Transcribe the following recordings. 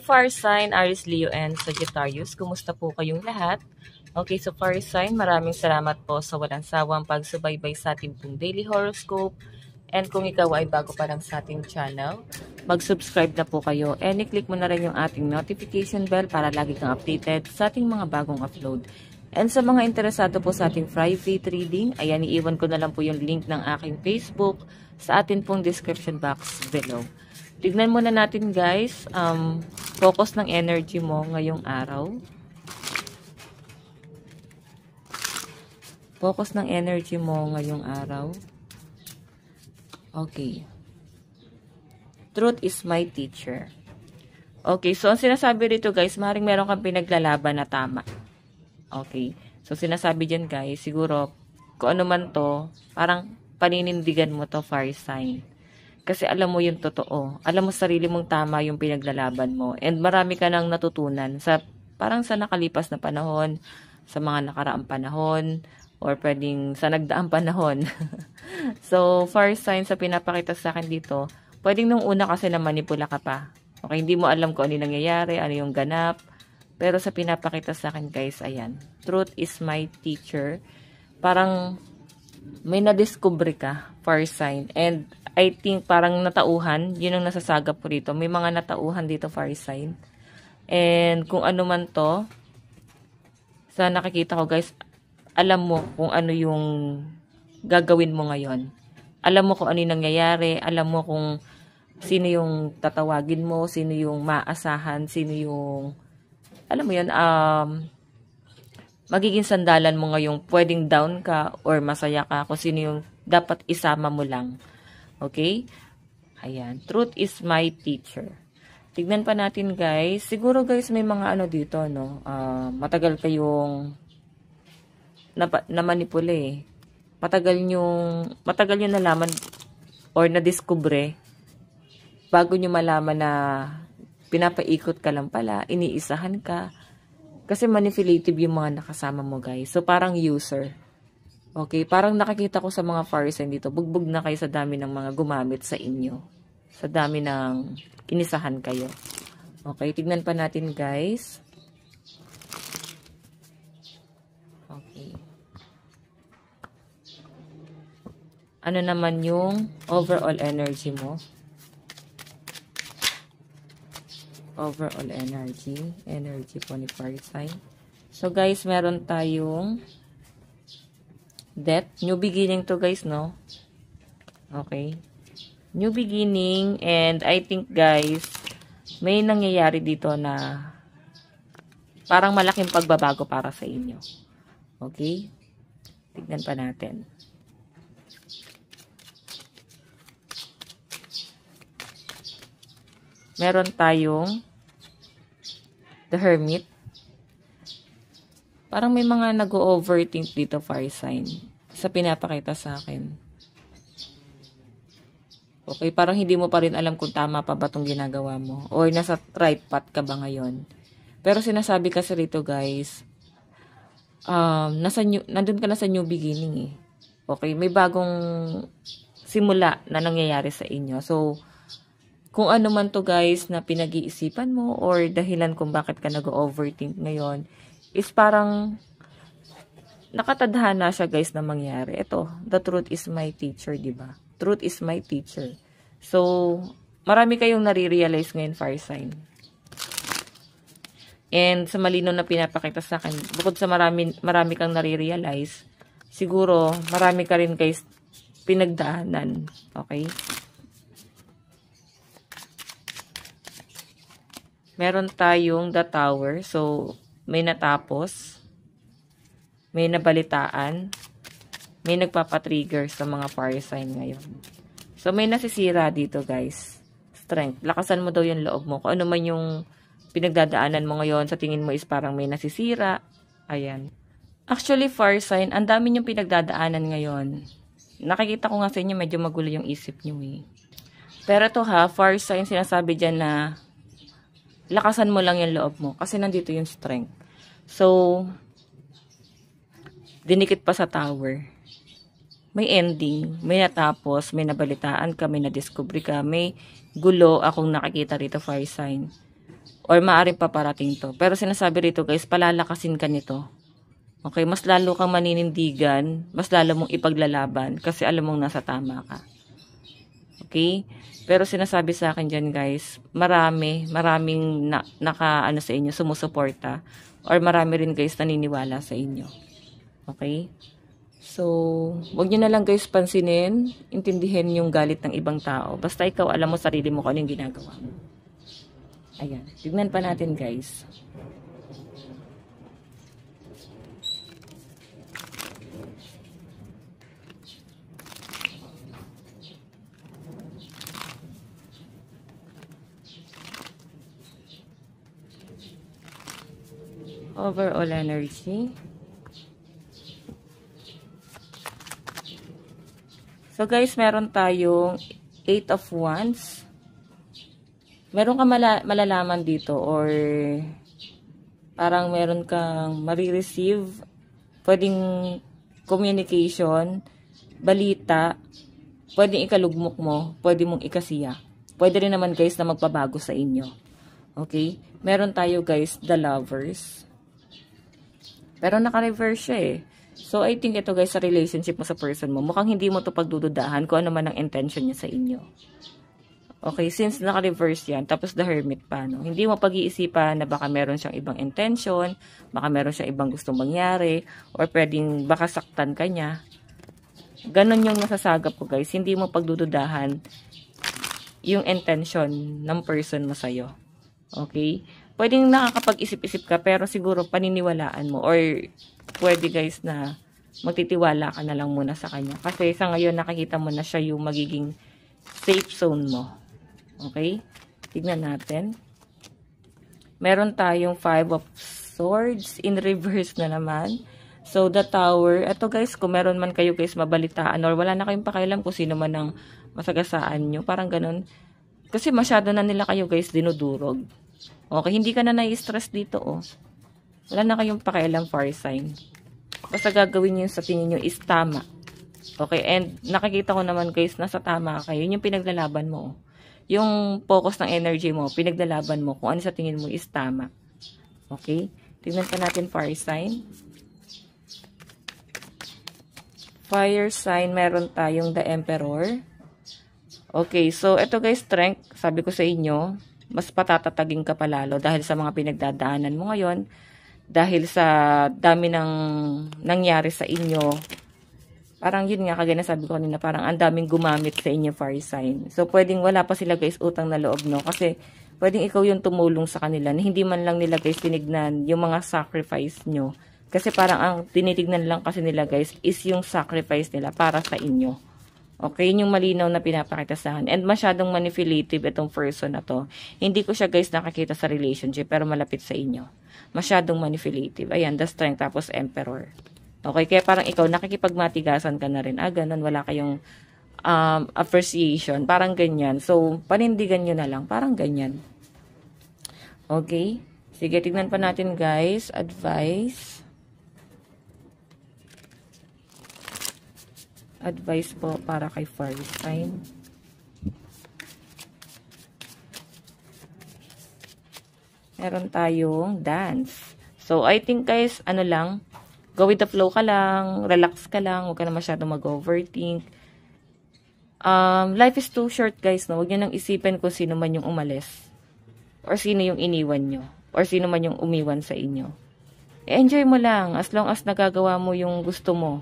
fire sign, Aries, Leo, and Sagittarius. Kumusta po kayong lahat? Okay, so fire sign, maraming salamat po sa walang sawang pagsubaybay sa ating pong daily horoscope. And kung ikaw ay bago pa lang sa ating channel, mag-subscribe na po kayo and i-click mo na rin yung ating notification bell para lagi kang updated sa ating mga bagong upload. And sa mga interesado po sa ating private reading, ayan, iiwan ko na lang po yung link ng aking Facebook sa atin pong description box below. Tignan muna natin guys, focus ng energy mo ngayong araw. Focus ng energy mo ngayong araw. Okay. Truth is my teacher. Okay, so ang sinasabi dito guys, maaaring meron kang pinaglalaban na tama. Okay, so sinasabi dyan guys, siguro kung ano man to, parang paninindigan mo to, fire sign. Kasi alam mo yung totoo. Alam mo sarili mong tama yung pinaglalaban mo. And marami ka nang natutunan sa parang sa nakalipas na panahon, sa mga nakaraang panahon, or pwedeng sa nagdaang panahon. So, fire sign sa pinapakita sa akin dito, pwedeng nung una kasi na manipula ka pa. Okay, hindi mo alam kung ano yung nangyayari, ano yung ganap. Pero sa pinapakita sa akin guys, ayan. Truth is my teacher. Parang may nadiscover ka, fire sign. And I think parang natauhan, yun ang nasasagap po dito. May mga natauhan dito, fire sign. And kung ano man to, sa nakikita ko guys, alam mo kung ano yung gagawin mo ngayon. Alam mo kung ano yung nangyayari, alam mo kung sino yung tatawagin mo, sino yung maasahan, sino yung, alam mo yun, magiging sandalan mo ngayong pwedeng down ka or masaya ka, kung sino yung dapat isama mo lang. Okay? Ayan. Truth is my teacher. Tignan pa natin guys. Siguro guys may mga ano dito, no? Matagal kayong na-manipula eh. Matagal nyo nalaman or na-discover bago nyo malaman na pinapaikot ka lang pala, iniisahan ka. Kasi manipulative yung mga nakasama mo guys. So parang user. Okay, parang nakikita ko sa mga fire sign dito, bugbog na kayo sa dami ng mga gumamit sa inyo. Sa dami ng inisahan kayo. Okay, tignan pa natin guys. Okay. Ano naman yung overall energy mo? Overall energy. Energy po ni fire sign. So guys, meron tayong death. New beginning to guys, no? Okay. New beginning. And I think guys, may nangyayari dito na parang malaking pagbabago para sa inyo. Okay? Tignan pa natin. Meron tayong the Hermit. Parang may mga nag-overthink dito, fire sign, sa pinapakita sa akin. Okay, parang hindi mo pa rin alam kung tama pa ba itong ginagawa mo. Or nasa right path ka ba ngayon. Pero sinasabi kasi rito guys, nandun ka na sa new beginning eh. Okay, may bagong simula na nangyayari sa inyo. So, kung ano man to guys na pinag-iisipan mo or dahilan kung bakit ka nag-overthink ngayon, is parang nakatadhana siya guys na mangyari. Ito, the truth is my teacher, diba? Truth is my teacher. So, marami kayong nare-realize ngayon, fire sign. And sa malinaw na pinapakita sa akin, bukod sa marami kang nare-realize, siguro marami ka rin guys pinagdaanan. Okay? Meron tayong the tower. So, may natapos. May nabalitaan. May nagpapatrigger sa mga fire sign ngayon. So, may nasisira dito guys. Strength. Lakasan mo daw yung loob mo. Kung ano man yung pinagdadaanan mo ngayon, sa tingin mo is parang may nasisira. Ayan. Actually, fire sign, ang dami yung pinagdadaanan ngayon. Nakikita ko nga sa inyo, medyo magulo yung isip nyo eh. Pero to ha, fire sign, sinasabi dyan na lakasan mo lang yung loob mo kasi nandito yung strength. So, dinikit pa sa tower. May ending, may natapos, may nabalitaan ka, may nadiscover ka, may gulo akong nakikita rito, fire sign. or maaaring paparating to. Pero sinasabi rito guys, palalakasin ka nito. Okay, mas lalo kang maninindigan, mas lalo mong ipaglalaban kasi alam mong nasa tama ka. Okay? Pero sinasabi sa akin dyan guys, maraming naka sa inyo, sumusuporta. Or marami rin guys naniniwala sa inyo. Okay? So, wag nyo na lang guys pansinin, intindihin yung galit ng ibang tao. Basta ikaw alam mo sarili mo kung ano yung ginagawa mo. Ayan, tignan pa natin guys. Overall energy. So guys, meron tayong 8 of Wands. Meron ka malalaman dito or parang meron kang marireceive, pwedeng communication, balita, pwedeng ikalugmok mo, pwede mong ikasiya. Pwede rin naman guys na magpabago sa inyo. Okay? Meron tayo guys, the Lovers. Pero naka-reverse siya eh. So, I think ito guys, sa relationship mo sa person mo, mukhang hindi mo to pagdududahan kung ano man ang intention niya sa inyo. Okay, since naka-reverse yan, tapos the Hermit pa, no? Hindi mo pag-iisipan na baka meron siyang ibang intention, baka meron siyang ibang gustong mangyari, or pwedeng baka saktan ka niya. Ganon yung masasagap ko guys, hindi mo pagdududahan yung intention ng person mo sa'yo. Okay? Pwedeng nakakapag-isip-isip ka, pero siguro paniniwalaan mo. Or pwede guys na magtitiwala ka na lang muna sa kanya. Kasi sa ngayon nakikita mo na siya yung magiging safe zone mo. Okay? Tignan natin. Meron tayong 5 of Swords in reverse na naman. So, the Tower. Ito guys, kung meron man kayo guys mabalitaan or wala na kayong pakialam kung sino man ang masagasaan nyo. Parang ganun. Kasi masyado na nila kayo guys dinudurog. Okay, hindi ka na nai-stress dito oh. Wala na kayong pakialam fire sign. Basta gagawin nyo sa tingin nyo is tama. Okay, and nakikita ko naman guys, nasa tama kayo. Yun yung pinaglalaban mo oh. Yung focus ng energy mo, pinaglalaban mo kung ano sa tingin mo is tama. Okay, tignan pa natin fire sign. Fire sign, meron tayong the Emperor. Okay, so ito guys, strength, sabi ko sa inyo, mas patatatagin ka palalo dahil sa mga pinagdadaanan mo ngayon, dahil sa dami ng nangyari sa inyo. Parang yun nga, kagaya na sabi ko kanina, parang ang daming gumamit sa inyo fire sign. So, pwedeng wala pa sila guys utang na loob, no? Kasi, pwedeng ikaw yung tumulong sa kanila na hindi man lang nila guys tinignan yung mga sacrifice nyo. Kasi parang ang tinitignan lang kasi nila guys is yung sacrifice nila para sa inyo. Okay, yun yung malinaw na pinapakita sa akin. And masyadong manipulative itong person na to. Hindi ko siya guys nakakita sa relationship pero malapit sa inyo. Masyadong manipulative. Ayan, the Strength tapos Emperor. Okay, kaya parang ikaw nakikipagmatigasan ka na rin. Ganun, wala kayong appreciation. Parang ganyan. So, panindigan nyo na lang. Parang ganyan. Okay? Sige, tignan pa natin guys. Advice. Advice po para kay fire sign. Meron tayong dance. So, I think guys, ano lang, go with the flow ka lang, relax ka lang, huwag ka na masyadong mag-overthink. Life is too short guys, no? Huwag nyo nang isipin kung sino man yung umalis. Or sino yung iniwan nyo. Or sino man yung umiwan sa inyo. Enjoy mo lang, as long as nagagawa mo yung gusto mo.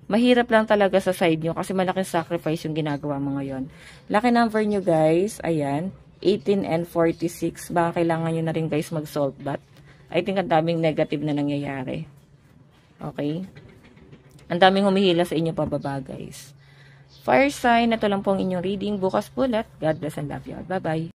Mahirap lang talaga sa side nyo kasi malaking sacrifice yung ginagawa mo ngayon. Lucky number nyo guys, ayan, 18 and 46. Baka kailangan nyo na rin guys mag-salt bath. I think ang daming negative na nangyayari. Okay? Ang daming humihila sa inyo pababa guys. Fire sign, ito lang po ang inyong reading. Bukas po ulit. God bless and love you all. Bye-bye.